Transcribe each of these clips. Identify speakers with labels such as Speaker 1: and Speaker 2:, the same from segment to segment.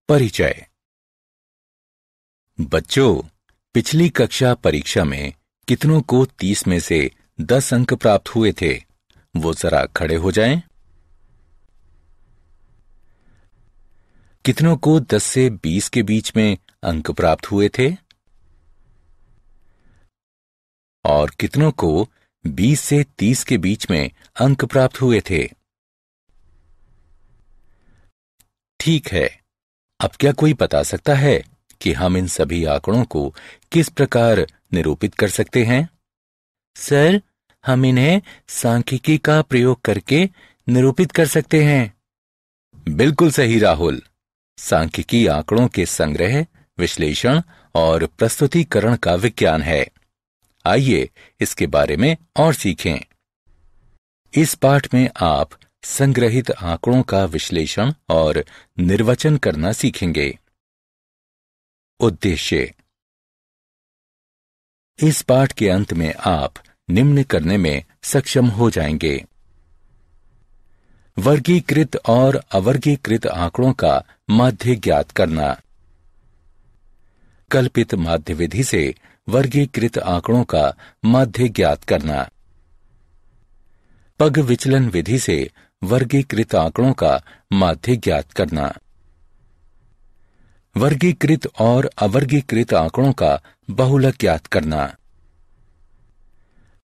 Speaker 1: परिचय। बच्चों, पिछली कक्षा परीक्षा में कितनों को 30 में से 10 अंक प्राप्त हुए थे? वो जरा खड़े हो जाएं। कितनों को 10 से 20 के बीच में अंक प्राप्त हुए थे? और कितनों को 20 से 30 के बीच में अंक प्राप्त हुए थे? ठीक है। अब क्या कोई बता सकता है कि हम इन सभी आंकड़ों को किस प्रकार निरूपित कर सकते हैं?
Speaker 2: सर, हम इन्हें सांख्यिकी का प्रयोग करके निरूपित कर सकते हैं।
Speaker 1: बिल्कुल सही राहुल। सांख्यिकी आंकड़ों के संग्रह, विश्लेषण और प्रस्तुतिकरण का विज्ञान है। आइए इसके बारे में और सीखें। इस पाठ में आप संग्रहित आंकड़ों का विश्लेषण और निर्वचन करना सीखेंगे। उद्देश्य। इस पाठ के अंत में आप निम्न करने में सक्षम हो जाएंगे: वर्गीकृत और अवर्गीकृत आंकड़ों का माध्य ज्ञात करना, कल्पित माध्य विधि से वर्गीकृत आंकड़ों का माध्य ज्ञात करना, पग विचलन विधि से वर्गीकृत आंकड़ों का माध्य ज्ञात करना, वर्गीकृत और अवर्गीकृत आंकड़ों का बहुलक ज्ञात करना,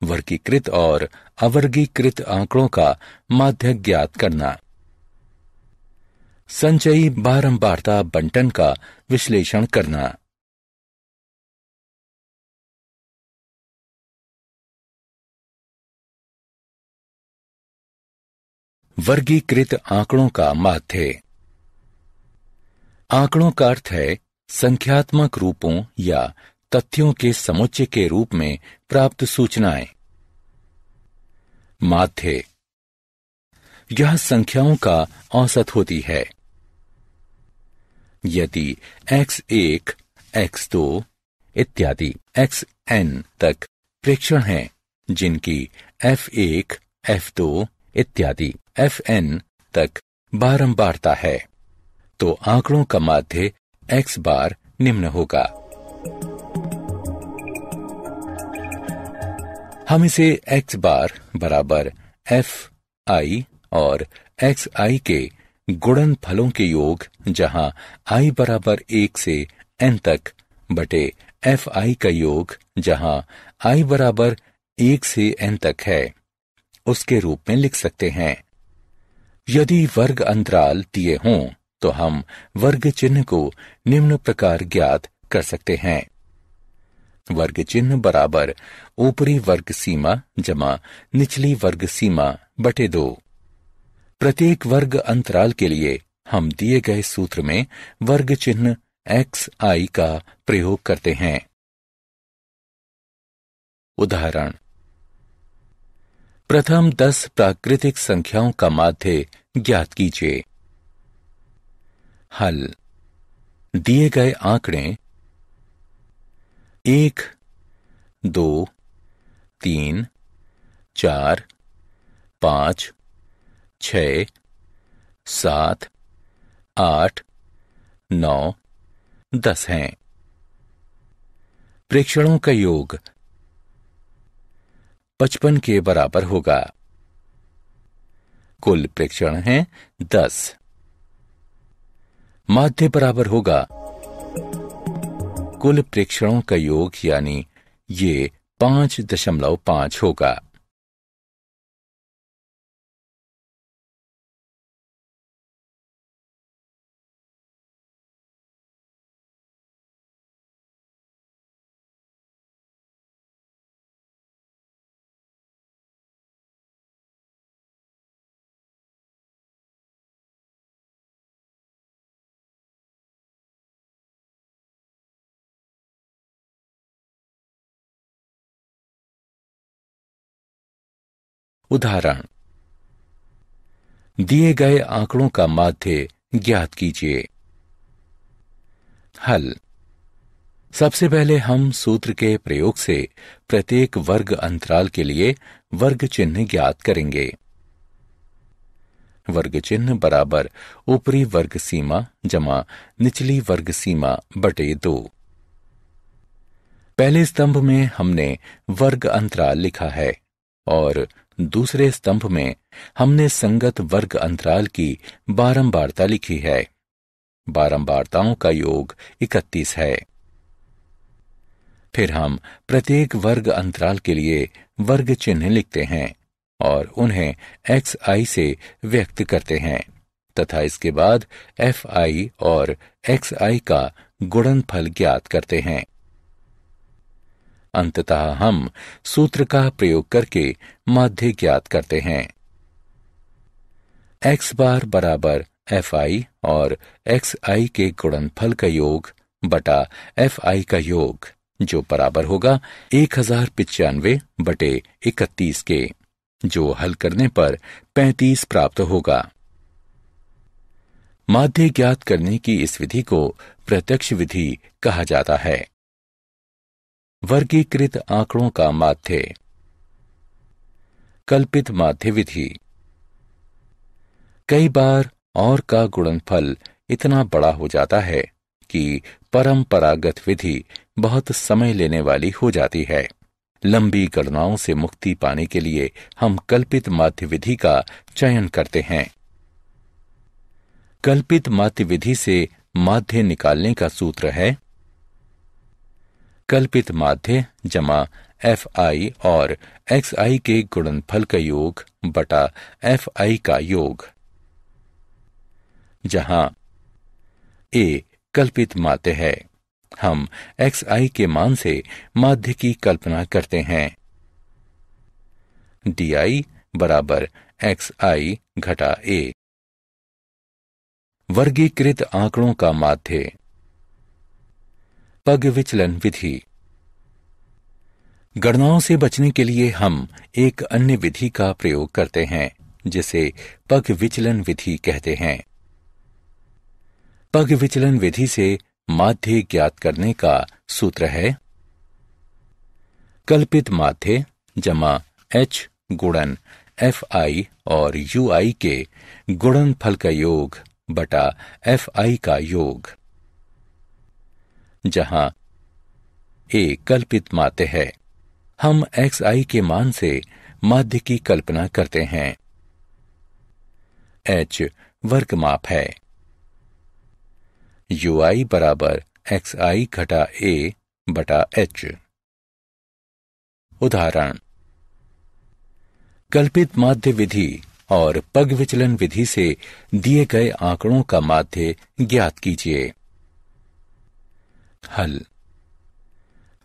Speaker 1: वर्गीकृत और अवर्गीकृत आंकड़ों का माध्य ज्ञात करना, संचयी बारंबारता बंटन का विश्लेषण करना। वर्गीकृत आंकड़ों का माध्य। आंकड़ों का अर्थ है संख्यात्मक रूपों या तथ्यों के समुच्चय के रूप में प्राप्त सूचनाएं। माध्य यह संख्याओं का औसत होती है। यदि x1, x2 इत्यादि xn तक प्रेक्षण हैं, जिनकी f1, f2 इत्यादि fn तक बारंबारता है, तो आंकड़ों का माध्य x बार निम्न होगा। हम इसे x बार बराबर fi और xi के गुणनफलों के योग, जहां i बराबर 1 से n तक बटे fi का योग, जहां i बराबर 1 से n तक है, उसके रूप में लिख सकते हैं। यदि वर्ग अंतराल दिए हों तो हम वर्ग चिन्ह को निम्न प्रकार ज्ञात कर सकते हैं: वर्ग चिन्ह बराबर ऊपरी वर्ग सीमा जमा निचली वर्ग सीमा बटे 2। प्रत्येक वर्ग अंतराल के लिए हम दिए गए सूत्र में वर्ग चिन्ह xi का प्रयोग करते हैं। उदाहरण: प्रथम 10 प्राकृतिक संख्याओं का माध्य ज्ञात कीजिए। हल: दिए गए आंकड़े 1, 2, 3, 4, 5, 6, 7, 8, 9, 10 हैं। प्रेक्षणों का योग 55 के बराबर होगा। कुल प्रेक्षण हैं 10। माध्य बराबर होगा कुल प्रेक्षणों का योग, यानी ये 5.5 होगा। उदाहरण: दिए गए आंकड़ों का माध्य ज्ञात कीजिए। हल: सबसे पहले हम सूत्र के प्रयोग से प्रत्येक वर्ग अंतराल के लिए वर्ग चिन्ह ज्ञात करेंगे। वर्ग चिन्ह बराबर ऊपरी वर्ग सीमा जमा निचली वर्ग सीमा बटे 2। पहले स्तंभ में हमने वर्ग अंतराल लिखा है और दूसरे स्तंभ में हमने संगत वर्ग अंतराल की बारंबारता लिखी है। बारंबारताओं का योग 31 है। फिर हम प्रत्येक वर्ग अंतराल के लिए वर्ग चिन्ह लिखते हैं और उन्हें xi से व्यक्त करते हैं तथा इसके बाद fi और xi का गुणनफल ज्ञात करते हैं। अंततः हम सूत्र का प्रयोग करके माध्य ज्ञात करते हैं। x बार बराबर fi और xi के गुणनफल का योग बटा fi का योग, जो बराबर होगा 1095 बटे 31 के, जो हल करने पर 35 प्राप्त होगा। माध्य ज्ञात करने की इस विधि को प्रत्यक्ष विधि कहा जाता है। वर्गीकृत आंकड़ों का माध्य। कल्पित माध्य विधि। कई बार और का गुणनफल इतना बड़ा हो जाता है कि परंपरागत विधि बहुत समय लेने वाली हो जाती है। लंबी गणनाओं से मुक्ति पाने के लिए हम कल्पित माध्य विधि का चयन करते हैं। कल्पित माध्य विधि से माध्य निकालने का सूत्र है कल्पित माध्य जमा fi और xi के गुणनफल का योग बटा fi का योग, जहां a कल्पित माध्य है। हम xi के मान से माध्य की कल्पना करते हैं। di बराबर xi घटा a। वर्गीकृत आंकड़ों का माध्य। पग विचलन विधि। गणनाओं से बचने के लिए हम एक अन्य विधि का प्रयोग करते हैं जिसे पग विचलन विधि कहते हैं। पग विचलन विधि से माध्य ज्ञात करने का सूत्र है कल्पित माध्य जमा h गुणन fi और ui के गुणनफल का योग बटा fi का योग, जहां a कल्पित माध्य है। हम xi के मान से माध्य की कल्पना करते हैं। h वर्ग माप है। ui बराबर xi घटा a बटा h। उदाहरण। कल्पित माध्य विधि और पग विचलन विधि से दिए गए आंकड़ों का माध्य ज्ञात कीजिए। हल।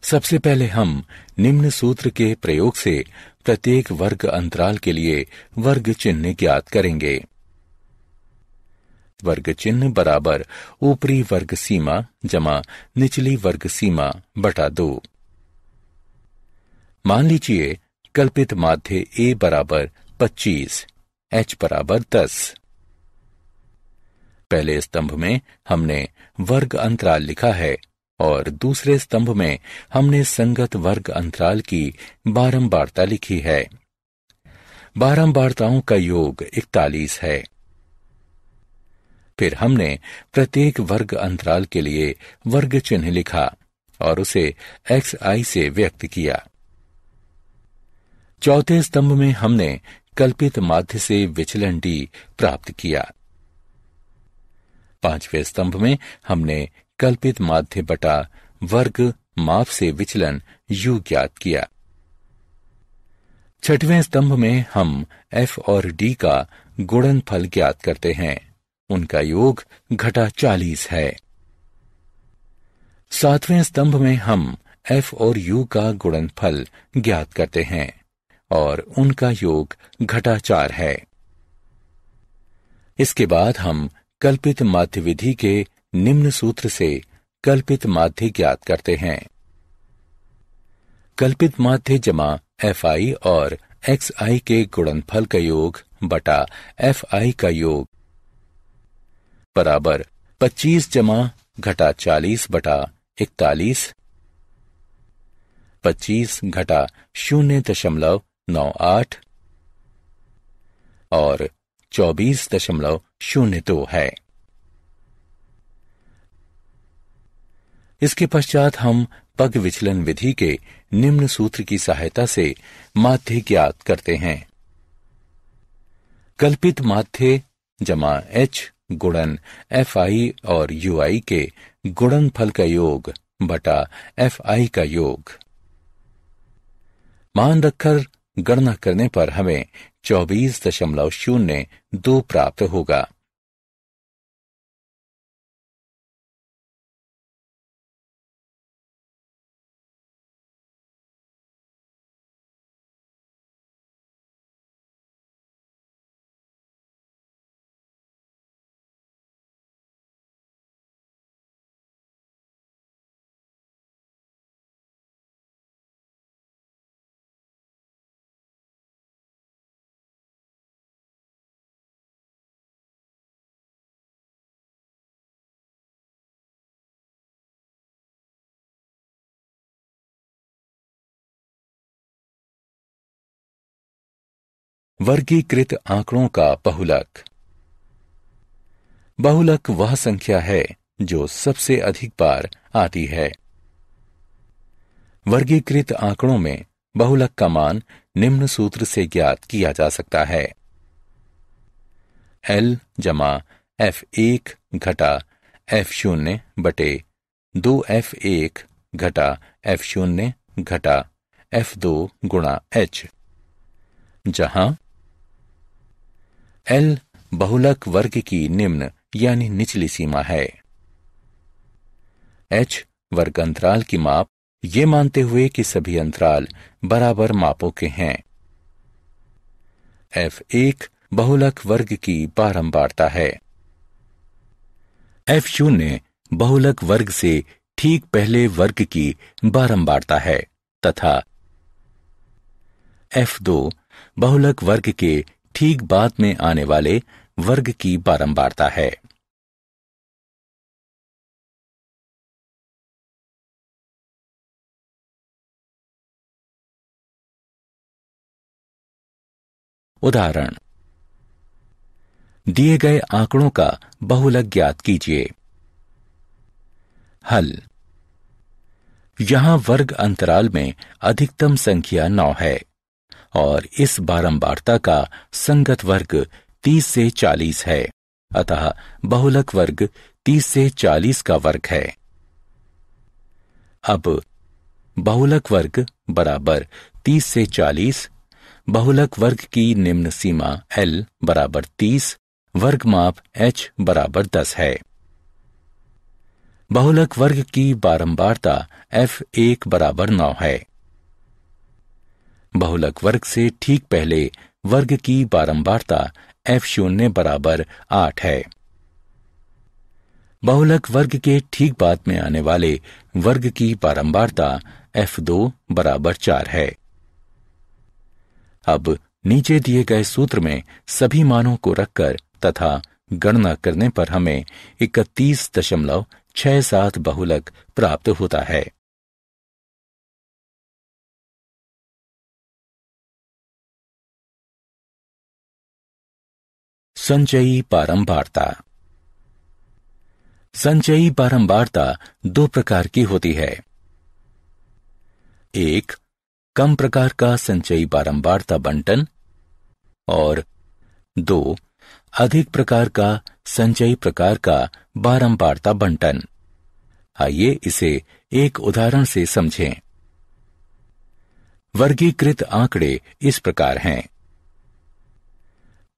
Speaker 1: सबसे पहले हम निम्न सूत्र के प्रयोग से प्रत्येक वर्ग अंतराल के लिए वर्ग चिन्ह ज्ञात करेंगे। वर्ग चिन्ह बराबर ऊपरी वर्ग सीमा जमा निचली वर्ग सीमा बटा 2। मान लीजिए कल्पित माध्य a बराबर 25, h बराबर 10। पहले स्तंभ में हमने वर्ग अंतराल लिखा है और दूसरे स्तंभ में हमने संगत वर्ग अंतराल की बारंबारता लिखी है। बारंबारताओं का योग 41 है। फिर हमने प्रत्येक वर्ग अंतराल के लिए वर्ग चिन्ह लिखा और उसे xi से व्यक्त किया। चौथे स्तंभ में हमने कल्पित माध्य से विचलन d प्राप्त किया। पांचवें स्तंभ में हमने कल्पित माध्य बटा वर्ग माप से विचलन u ज्ञात किया। छठवें स्तंभ में हम f और d का गुणनफल ज्ञात करते हैं। उनका योग घटा 40 है। सातवें स्तंभ में हम f और u का गुणनफल ज्ञात करते हैं और उनका योग घटा 4 है। इसके बाद हम कल्पित माध्य विधि के निम्न सूत्र से कल्पित माध्य ज्ञात करते हैं। कल्पित माध्य जमा fi और xi के गुणनफल का योग बटा fi का योग बराबर 25 जमा घटा 40 बटा 41, 25 घटा 0.98 और 24.02 है। इसके पश्चात हम पग विचलन विधि के निम्न सूत्र की सहायता से माध्य ज्ञात करते हैं। कल्पित माध्य जमा h गुणन fi और ui के गुणनफल का योग बटा fi का योग। मान रखकर गणना करने पर हमें 24.02 प्राप्त होगा। वर्गीकृत आंकड़ों का बहुलक। बहुलक वह संख्या है जो सबसे अधिक बार आती है। वर्गीकृत आंकड़ों में बहुलक का मान निम्न सूत्र से ज्ञात किया जा सकता है। L जमा F1 घटा F0 बटे 2F1 घटा F0 घटा F2 गुणा H, जहां L बहुलक वर्ग की निम्न यानी निचली सीमा है। H वर्ग अंतराल की माप ये मानते हुए कि सभी अंतराल बराबर मापों के हैं। F1 बहुलक वर्ग की बारंबारता है। F0 बहुलक वर्ग से ठीक पहले वर्ग की बारंबारता है तथा F2 बहुलक वर्ग के ठीक बाद में आने वाले वर्ग की बारंबारता है। उदाहरण, दिए गए आंकड़ों का बहुलक ज्ञात कीजिए। हल। यहां वर्ग अंतराल में अधिकतम संख्या 9 है और इस बारंबारता का संगत वर्ग 30 से 40 है, अतः बहुलक वर्ग 30 से 40 का वर्ग है। अब बहुलक वर्ग बराबर 30 से 40, बहुलक वर्ग की निम्न सीमा L बराबर 30, वर्ग माप H बराबर 10 है। बहुलक वर्ग की बारंबारता F1 बराबर 9 है। बहुलक वर्ग से ठीक पहले वर्ग की बारंबारता F0 बराबर 8 है। बहुलक वर्ग के ठीक बाद में आने वाले वर्ग की बारंबारता F2 बराबर 4 है। अब नीचे दिए गए सूत्र में सभी मानों को रखकर तथा गणना करने पर हमें 31.67 बहुलक प्राप्त होता है। संचयी बारंबारता। संचयी बारंबारता 2 प्रकार की होती है। एक, कम प्रकार का संचयी बारंबारता बंटन और 2, अधिक प्रकार का संचयी प्रकार का बारंबारता बंटन। आइए इसे एक उदाहरण से समझें। वर्गीकृत आंकड़े इस प्रकार हैं।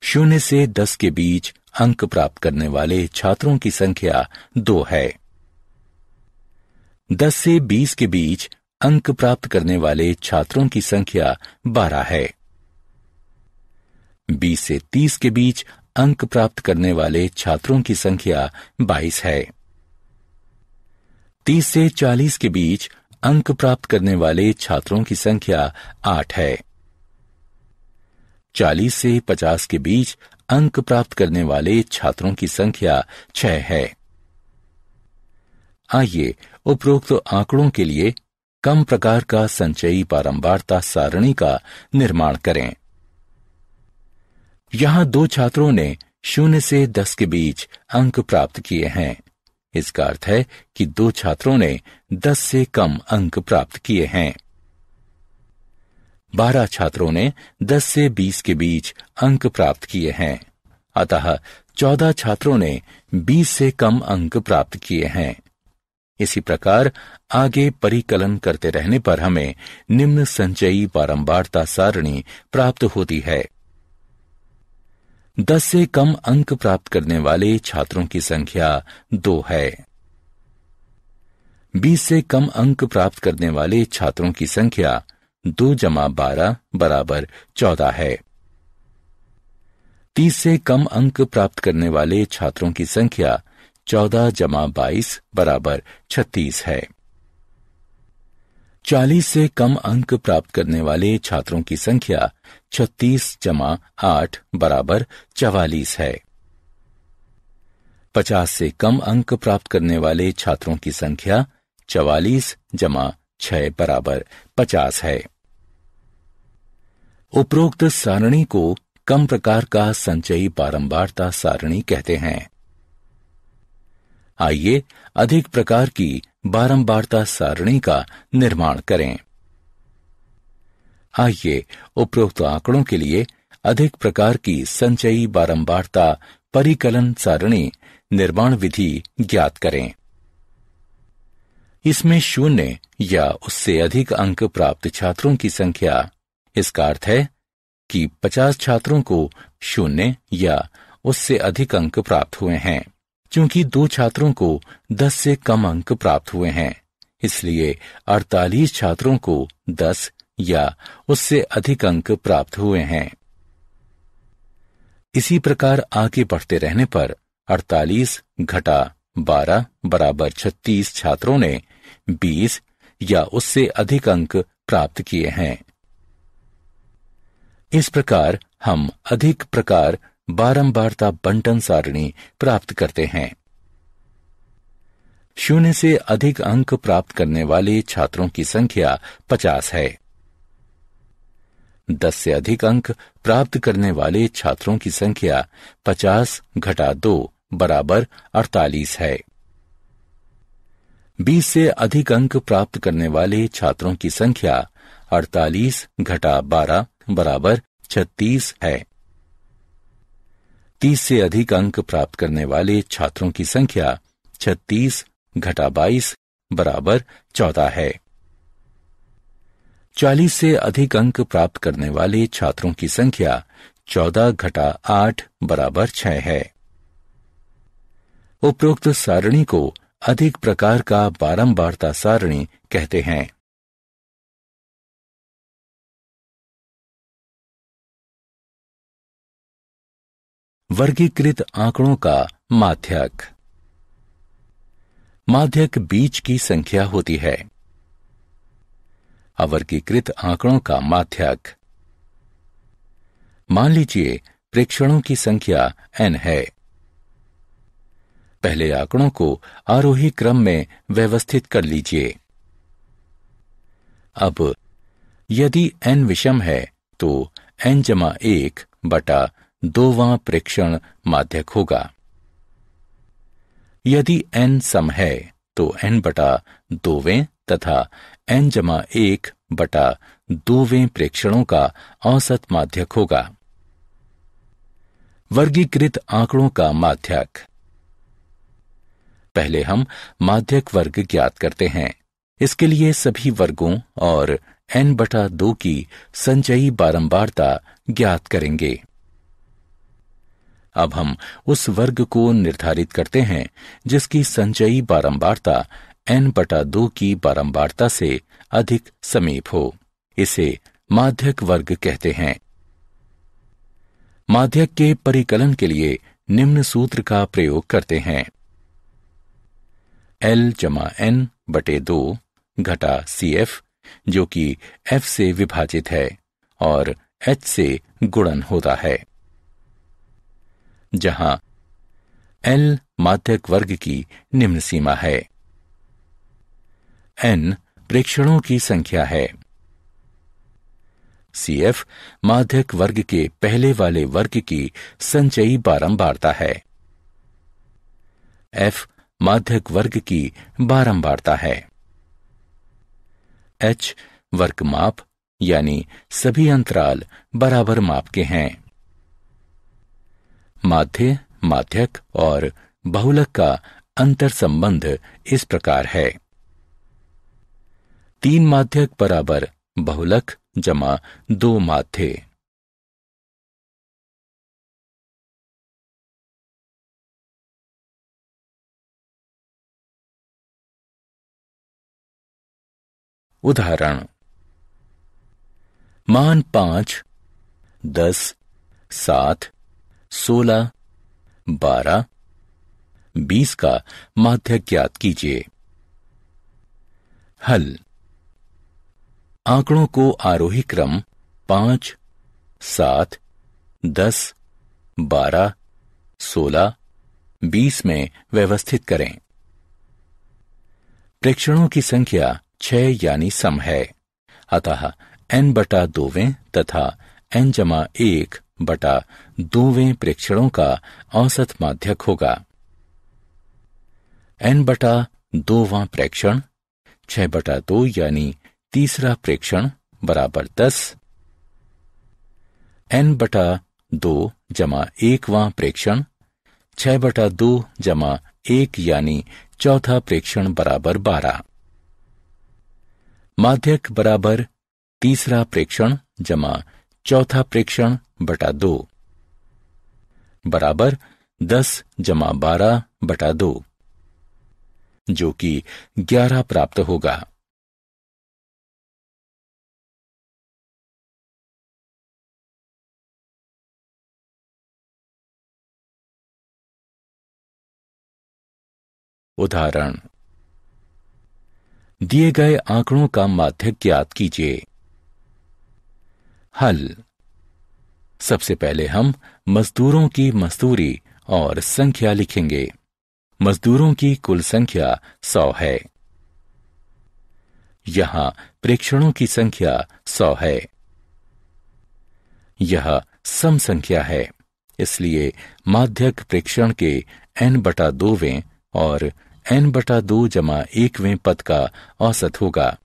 Speaker 1: 0 से 10 के बीच अंक प्राप्त करने वाले छात्रों की संख्या 2 है। 10 से 20 के बीच अंक प्राप्त करने वाले छात्रों की संख्या 12 है। 20 से 30 के बीच अंक प्राप्त करने वाले छात्रों की संख्या 22 है। 30 से 40 के बीच अंक प्राप्त करने वाले छात्रों की संख्या 8 है। 40 से 50 के बीच अंक प्राप्त करने वाले छात्रों की संख्या 6 है। आइए उपरोक्त आंकड़ों के लिए कम प्रकार का संचयी बारंबारता सारणी का निर्माण करें। यहां 2 छात्रों ने 0 से 10 के बीच अंक प्राप्त किए हैं। इसका अर्थ है कि 2 छात्रों ने 10 से कम अंक प्राप्त किए हैं। 12 छात्रों ने 10 से 20 के बीच अंक प्राप्त किए हैं। अतः 14 छात्रों ने 20 से कम अंक प्राप्त किए हैं। इसी प्रकार आगे परिकलन करते रहने पर हमें निम्न संचयी बारंबारता सारणी प्राप्त होती है। 10 से कम अंक प्राप्त करने वाले छात्रों की संख्या 2 है। 20 से कम अंक प्राप्त करने वाले छात्रों की संख्या 2 जमा 12 बराबर 14 है। 30 से कम अंक प्राप्त करने वाले छात्रों की संख्या 14 जमा 22 बराबर 36 है। 40 से कम अंक प्राप्त करने वाले छात्रों की संख्या 36 जमा 8 बराबर 44 है। 50 से कम अंक प्राप्त करने वाले छात्रों की संख्या 44 जमा 6 बराबर 50 है। उपरोक्त सारणी को कम प्रकार का संचयी बारंबारता सारणी कहते हैं। आइए अधिक प्रकार की बारंबारता सारणी का निर्माण करें। आइए उपरोक्त आंकड़ों के लिए अधिक प्रकार की संचयी बारंबारता परिकलन सारणी निर्माण विधि ज्ञात करें। इसमें 0 या उससे अधिक अंक प्राप्त छात्रों की संख्या, इसका अर्थ है कि 50 छात्रों को 0 या उससे अधिक अंक प्राप्त हुए हैं। क्योंकि 2 छात्रों को 10 से कम अंक प्राप्त हुए हैं, इसलिए 48 छात्रों को 10 या उससे अधिक अंक प्राप्त हुए हैं। इसी प्रकार आगे बढ़ते रहने पर 48 घटा 12 बराबर 36 छात्रों ने 20 या उससे अधिक अंक प्राप्त किए हैं। इस प्रकार हम अधिक प्रकार बारंबारता बंटन सारणी प्राप्त करते हैं। 0 से अधिक अंक प्राप्त करने वाले छात्रों की संख्या 50 है। 10 से अधिक अंक प्राप्त करने वाले छात्रों की संख्या 50 घटा 2 बराबर 48 है। 20 से अधिक अंक प्राप्त करने वाले छात्रों की संख्या 48 घटा 12 बराबर 36 है। 30 से अधिक अंक प्राप्त करने वाले छात्रों की संख्या 36 घटा 22 बराबर 14 है। 40 से अधिक अंक प्राप्त करने वाले छात्रों की संख्या 14 घटा 8 बराबर 6 है। उपरोक्त सारणी को अधिक प्रकार का बारंबारता सारणी कहते हैं। वर्गीकृत आंकड़ों का माध्यक। माध्यक बीच की संख्या होती है। अवर्गीकृत आंकड़ों का माध्यक। मान लीजिए प्रेक्षणों की संख्या n है। पहले आंकड़ों को आरोही क्रम में व्यवस्थित कर लीजिए। अब यदि n विषम है तो n जमा 1 बटा 2वां प्रेक्षण माध्यक होगा। यदि n सम है तो n बटा 2वें तथा n जमा 1 बटा 2वें प्रेक्षणों का औसत माध्यक होगा। वर्गीकृत आंकड़ों का माध्यक। पहले हम माध्यक वर्ग ज्ञात करते हैं। इसके लिए सभी वर्गों और n बटा 2 की संचयी बारंबारता ज्ञात करेंगे। अब हम उस वर्ग को निर्धारित करते हैं जिसकी संचयी बारंबारता n बटा 2 की बारंबारता से अधिक समीप हो। इसे माध्यक वर्ग कहते हैं। माध्यक के परिकलन के लिए निम्न सूत्र का प्रयोग करते हैं। L जमा n बटे 2 घटा CF जो कि F से विभाजित है और H से गुणन होता है। जहां L माध्यक वर्ग की निम्न सीमा है। N प्रेक्षणों की संख्या है। CF माध्यक वर्ग के पहले वाले वर्ग की संचयी बारंबारता है। F माध्यक वर्ग की बारंबारता है। H वर्ग माप यानी सभी अंतराल बराबर माप के हैं। माध्य, माध्यक और बहुलक का अंतर संबंध इस प्रकार है। 3 माध्यक बराबर बहुलक जमा 2 माध्य। उदाहरण: मान 5, 10, 7, 16, 12, 20 का माध्यक ज्ञात कीजिए। हल: आंकड़ों को आरोही क्रम 5, 7, 10, 12, 16, 20 में व्यवस्थित करें। प्रेक्षणों की संख्या 6 यानी सम है, अतः n/2 तथा n/1/2 प्रेक्षणों का औसत माध्यक होगा। n/2 प्रेक्षण 6/2 यानी तीसरा प्रेक्षण बराबर 10। n/2 जमा 1वां प्रेक्षण 6/2 जमा 1 यानी चौथा प्रेक्षण बराबर 12। माध्यक बराबर तीसरा प्रेक्षण जमा चौथा प्रेक्षण बटा 2 बराबर 10 जमा 12/2 जो कि 11 प्राप्त होगा। उदाहरण: दिए गए आंकड़ों का माध्यक ज्ञात कीजिए। हल: सबसे पहले हम मजदूरों की मजदूरी और संख्या लिखेंगे। मजदूरों की कुल संख्या 100 है। यहां प्रेक्षणों की संख्या 100 है। यह सम संख्या है, इसलिए माध्यक प्रेक्षण के n/2 और n/2 जमा 1वें पद का औसत होगा।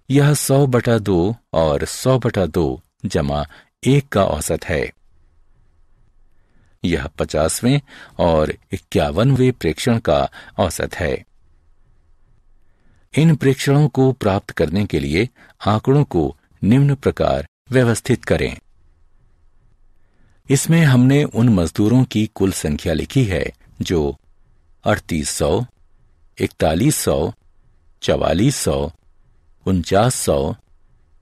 Speaker 1: यह 100/2 और 100/2 जमा 1 का औसत है। यह 50वें और 51वें प्रेक्षण का औसत है। इन प्रेक्षणों को प्राप्त करने के लिए आंकड़ों को निम्न प्रकार व्यवस्थित करें। इसमें हमने उन मजदूरों की कुल संख्या लिखी है जो 3800, 4100, 4400, 4900,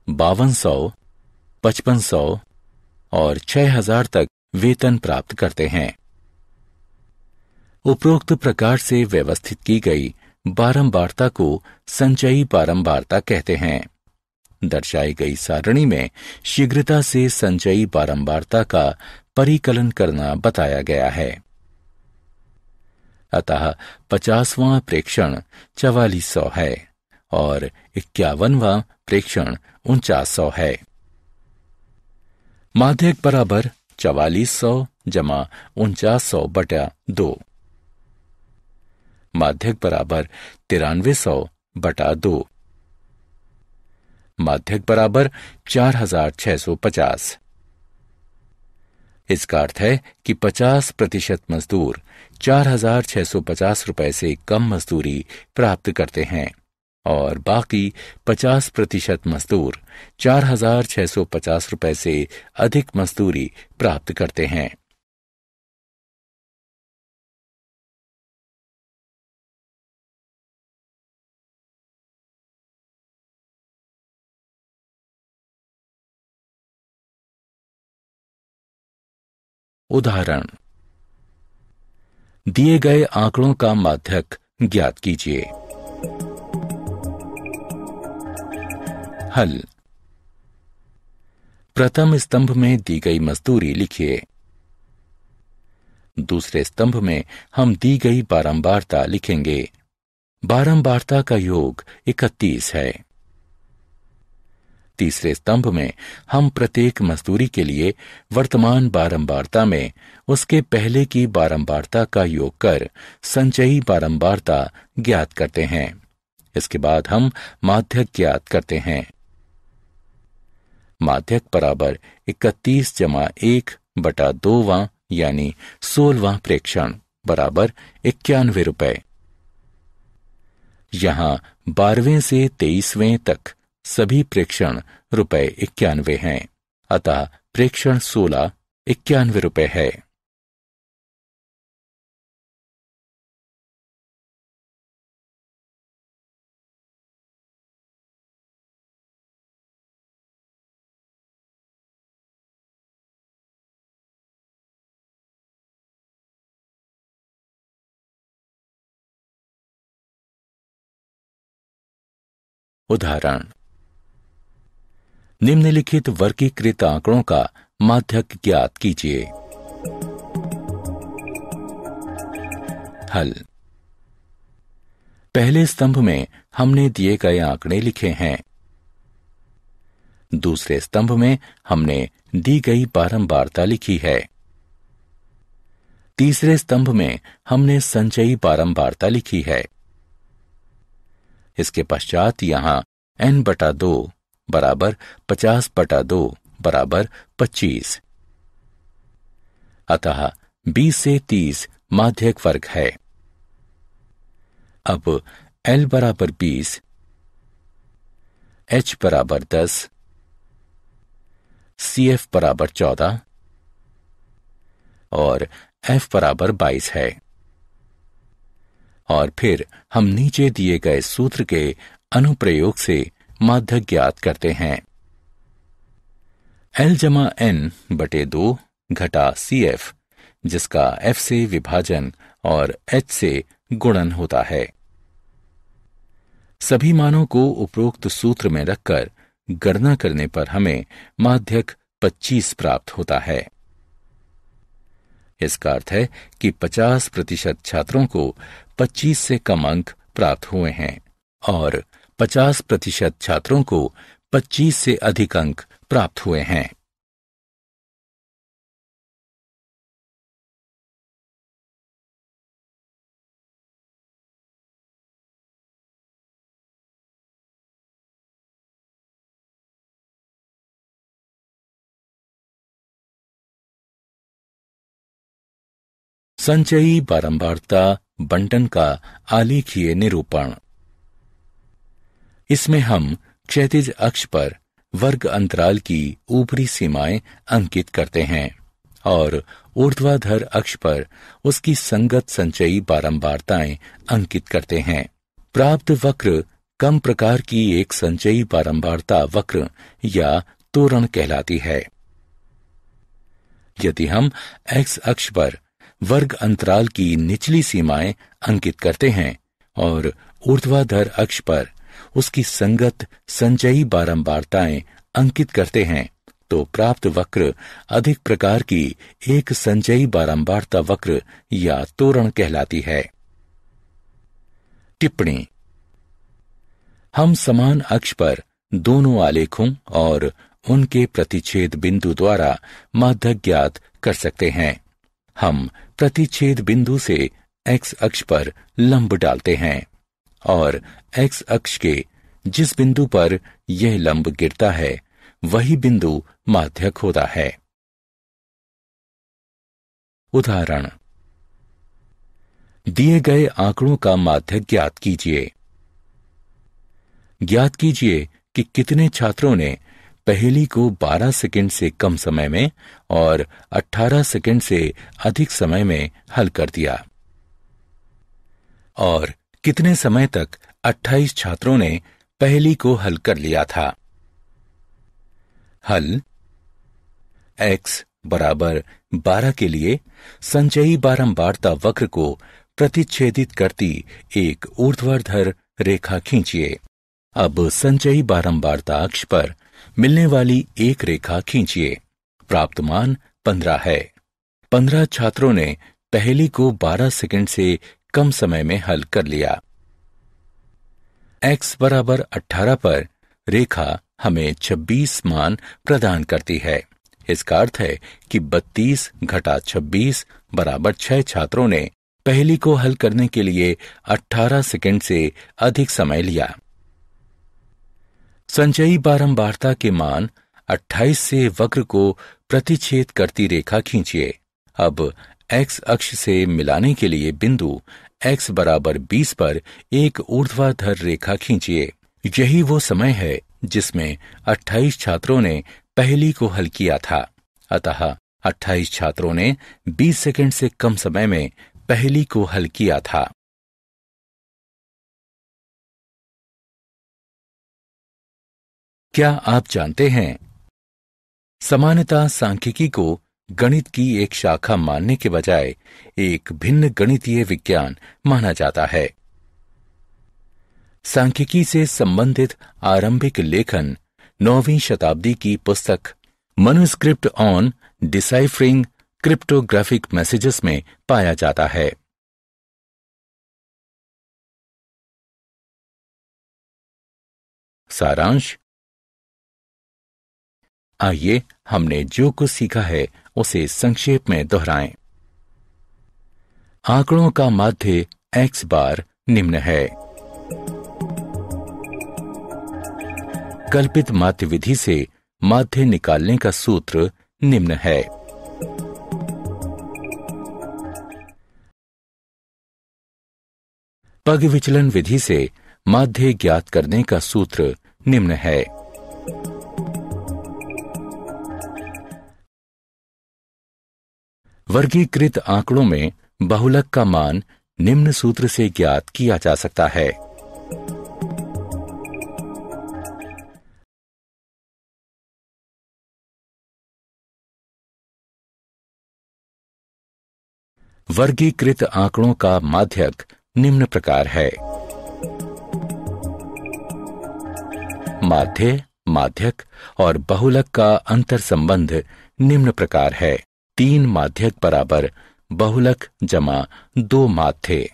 Speaker 1: 5200, 5500 और 6000 तक वेतन प्राप्त करते हैं। उपरोक्त प्रकार से व्यवस्थित की गई बारंबारता को संचयी बारंबारता कहते हैं। दर्शाई गई सारणी में शीघ्रता से संचयी बारंबारता का परिकलन करना बताया गया है। अतः 50वां प्रेक्षण 4400 है और 51वां प्रेक्षण 4900 है। माध्यक बराबर 4400 जमा 4900/2। माध्यक बराबर 9300/2। माध्यक बराबर 4650। इसका अर्थ है कि 50% मजदूर 4650 रुपए से कम मजदूरी प्राप्त करते हैं और बाकी 50% मजदूर 4650 रुपए से अधिक मजदूरी प्राप्त करते हैं। उदाहरण: दिए गए आंकड़ों का माध्यक ज्ञात कीजिए। हल: प्रथम स्तंभ में दी गई मजदूरी लिखिए। दूसरे स्तंभ में हम दी गई बारंबारता लिखेंगे। बारंबारता का योग 31 है। तीसरे स्तंभ में हम प्रत्येक मजदूरी के लिए वर्तमान बारंबारता में उसके पहले की बारंबारता का योग कर संचयी बारंबारता ज्ञात करते हैं। इसके बाद हम माध्यक ज्ञात करते हैं। माध्यक बराबर 31 जमा 1 बटा 2वां यानी 16वां प्रेक्षण बराबर 91 रुपए। यहां 12वें से 23वें तक सभी प्रेक्षण रुपए 91 हैं, अतः प्रेक्षण 16 91 रुपए है। उदाहरण, निम्नलिखित वर्गीकृत आंकड़ों का माध्यक ज्ञात कीजिए। हल। पहले स्तंभ में हमने दिए गए आंकड़े लिखे हैं। दूसरे स्तंभ में हमने दी गई बारंबारता लिखी है। तीसरे स्तंभ में हमने संचयी बारंबारता लिखी है। इसके पश्चात यहां n/2 बराबर 50/2 बराबर 25, अतः 20 से 30 माध्यक वर्ग है। अब L बराबर 20, H बराबर 10, CF बराबर 14 और F बराबर 22 है। और फिर हम नीचे दिए गए सूत्र के अनुप्रयोग से माध्यक ज्ञात करते हैं। L जमा n/2 घटा CF, जिसका F से विभाजन और H से गुणन होता है। सभी मानों को उपरोक्त सूत्र में रखकर गणना करने पर हमें माध्यक 25 प्राप्त होता है। इसका अर्थ है कि 50% छात्रों को 25 से कम अंक प्राप्त हुए हैं और 50% छात्रों को 25 से अधिक अंक प्राप्त हुए हैं। संचयी बारंबारता बंटन का आलेखीय निरूपण। इसमें हम क्षैतिज अक्ष पर वर्ग अंतराल की ऊपरी सीमाएं अंकित करते हैं और ऊर्ध्वाधर अक्ष पर उसकी संगत संचयी बारंबारताएं अंकित करते हैं। प्राप्त वक्र कम प्रकार की एक संचयी बारंबारता वक्र या तोरण कहलाती है। यदि हम एक्स अक्ष पर वर्ग अंतराल की निचली सीमाएं अंकित करते हैं और ऊर्ध्वाधर अक्ष पर उसकी संगत संचयी बारंबारताएं अंकित करते हैं, तो प्राप्त वक्र अधिक प्रकार की एक संचयी बारंबारता वक्र या तोरण कहलाती है। टिप्पणी। हम समान अक्ष पर दोनों आलेखों और उनके प्रतिच्छेद बिंदु द्वारा माध्यक ज्ञात कर सकते हैं। हम प्रतिच्छेद बिंदु से एक्स अक्ष पर लंब डालते हैं और एक्स अक्ष के जिस बिंदु पर यह लंब गिरता है वही बिंदु माध्यक होता है। उदाहरण, दिए गए आंकड़ों का माध्यक ज्ञात कीजिए। ज्ञात कीजिए कि कितने छात्रों ने पहेली को 12 सेकंड से कम समय में और 18 सेकंड से अधिक समय में हल कर दिया और कितने समय तक 28 छात्रों ने पहेली को हल कर लिया था। हल। x बराबर 12 के लिए संचयी बारंबारता वक्र को प्रतिच्छेदित करती एक ऊर्ध्वाधर रेखा खींचिए। अब संचयी बारंबारता अक्ष पर मिलने वाली एक रेखा खींचिए। प्राप्त मान 15 है। 15 छात्रों ने पहेली को 12 सेकंड से कम समय में हल कर लिया। x बराबर 18 पर रेखा हमें 26 मान प्रदान करती है। इसका अर्थ है कि 32 घटा 26 बराबर 6 छात्रों ने पहेली को हल करने के लिए 18 सेकंड से अधिक समय लिया। संचयी बारंबारता के मान 28 से वक्र को प्रतिच्छेद करती रेखा खींचिए। अब x अक्ष से मिलाने के लिए बिंदु x बराबर 20 पर एक ऊर्ध्वाधर रेखा खींचिए। यही वो समय है जिसमें 28 छात्रों ने पहेली को हल किया था। अतः 28 छात्रों ने 20 सेकंड से कम समय में पहेली को हल किया था। क्या आप जानते हैं, सामान्यतः सांख्यिकी को गणित की एक शाखा मानने के बजाय एक भिन्न गणितीय विज्ञान माना जाता है। सांख्यिकी से संबंधित आरंभिक लेखन 9वीं शताब्दी की पुस्तक manuscript on deciphering cryptographic messages में पाया जाता है। सारांश। आइए हमने जो कुछ सीखा है उसे संक्षेप में दोहराएं। आंकड़ों का माध्य x बार निम्न है। कल्पित माध्य विधि से माध्य निकालने का सूत्र निम्न है। पग विचलन विधि से माध्य ज्ञात करने का सूत्र निम्न है। वर्गीकृत आंकड़ों में बहुलक का मान निम्न सूत्र से ज्ञात किया जा सकता है। वर्गीकृत आंकड़ों का माध्यक निम्न प्रकार है। माध्य, माध्यक और बहुलक का अंतर संबंध निम्न प्रकार है। 3 माध्यक बराबर बहुलक जमा 2 माध्य।